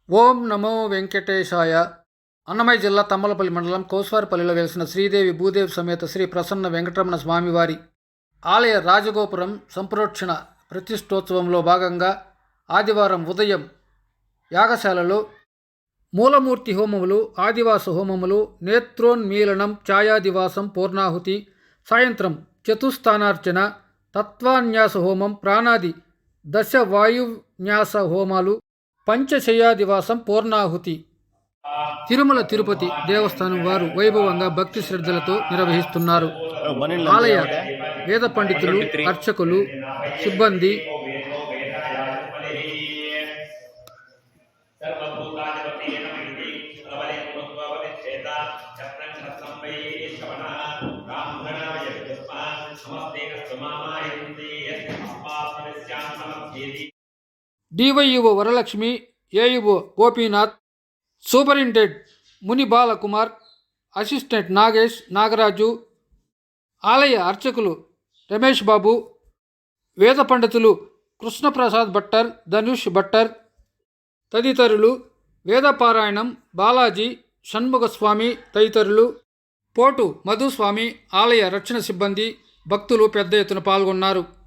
ఓం నమో వెంకటేశాయ. అన్నమయ్య జిల్లా తమ్మలపల్లి మండలం కోస్వారిపల్లిలో వెలిసిన శ్రీదేవి భూదేవి సమేత శ్రీ ప్రసన్న వెంకటరమణ స్వామివారి ఆలయ రాజగోపురం సంప్రోక్షణ ప్రతిష్టోత్సవంలో భాగంగా ఆదివారం ఉదయం యాగశాలలో మూలమూర్తి హోమములు, ఆదివాస హోమములు, నేత్రోన్మీలనం, ఛాయాదివాసం, పూర్ణాహుతి, సాయంత్రం చతుస్థానార్చన, తత్వాన్యాస హోమం, ప్రాణాది దశ వాయున్యాస హోమాలు, పంచశయ్యాదివాసం, పూర్ణాహుతి తిరుమల తిరుపతి దేవస్థానం వారు వైభవంగా భక్తి శ్రద్ధలతో నిర్వహిస్తున్నారు. ఆలయ వేద పండితులు, అర్చకులు, సిబ్బంది DYO Varalakshmi, AEO Gopinath, superintendent ముని బాలకుమార్, అసిస్టెంట్ నాగేష్, నాగరాజు, ఆలయ అర్చకులు రమేష్ బాబు, వేద పండితులు కృష్ణప్రసాద్ భట్టర్, ధనుష్ భట్టర్ తదితరులు, వేదపారాయణం బాలాజీ, షణ్ముగస్వామి తదితరులు, పోటు మధుస్వామి, ఆలయ రక్షణ సిబ్బంది, భక్తులు పెద్ద ఎత్తున పాల్గొన్నారు.